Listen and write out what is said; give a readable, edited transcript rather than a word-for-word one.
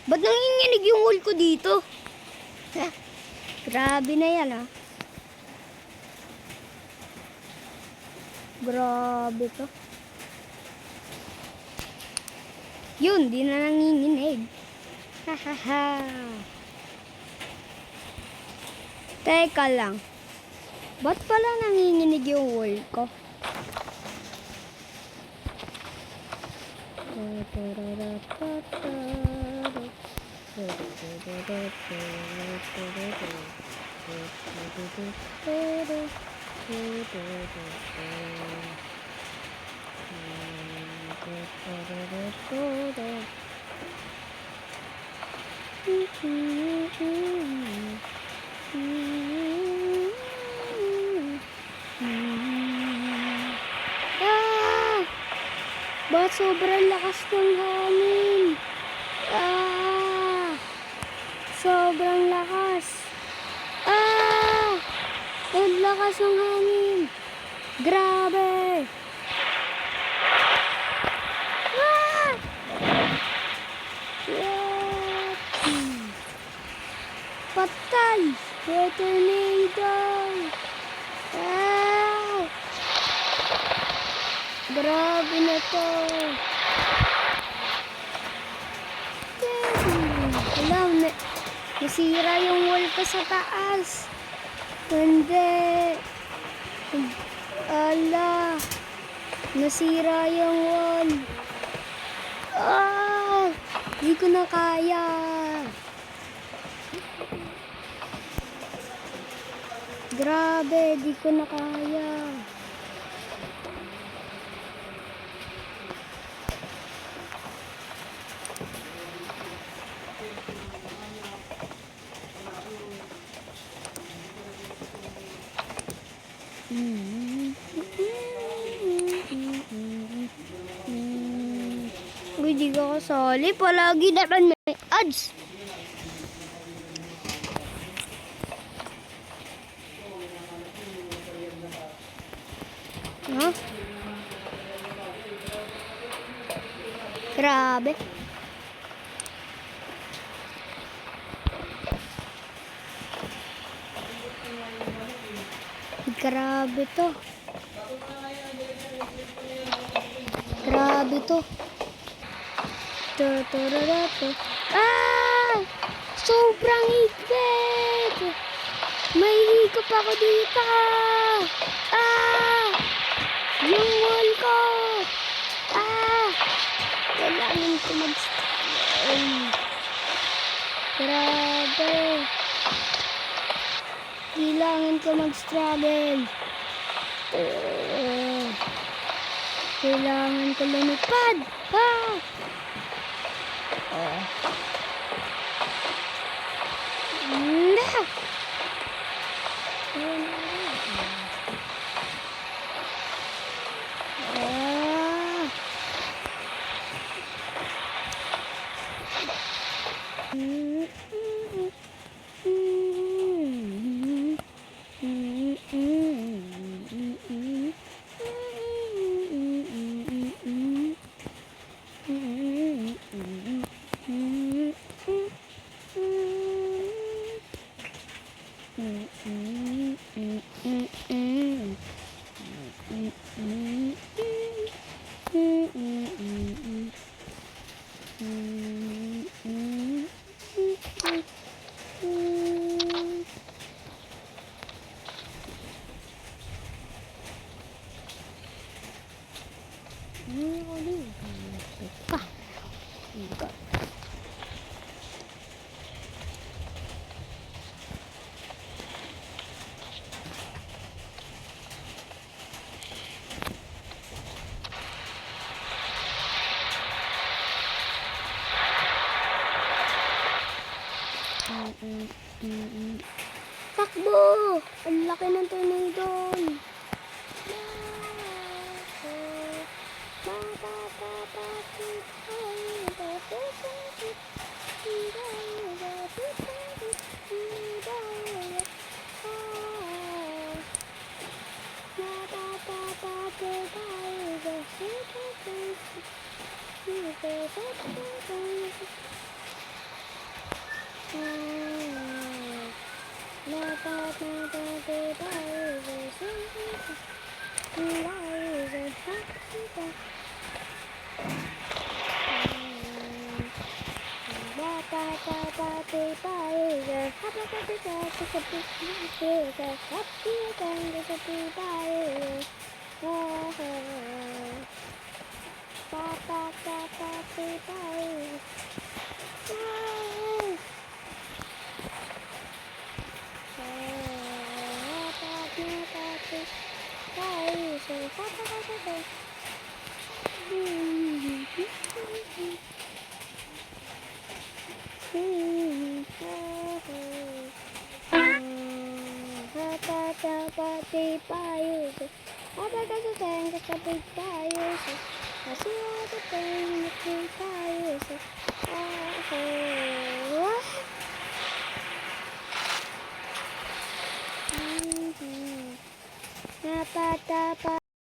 Ba't nanginginig yung wall ko dito? Grabe na yan ah. Grabe to. Yun, di na nanginginig. Hahaha. Teka lang. Ba't pala nanginginig yung wall ko? Ba't sobrang lakas ng hangin? Sobrang lakas. Ang lakas ng hangin. Grabe. Patay. Tornado. Grabe na to. Alam, nasira yung wall ko sa taas. Hindi. Ala. Nasira yung wall. Di ko na kaya. Grabe, di ko na kaya. Uy, di ka kasali. Palagi naman may ads. Huh? Grabe. Grabe to. Grabe to. Sobrang higpit. May higop ako dito. Yung wall ko. Kailangan ko grabe. Kailangan ko mag-struggle. Kailangan ko lumipad. Takbo! Ang laki ng tornado! Napatapa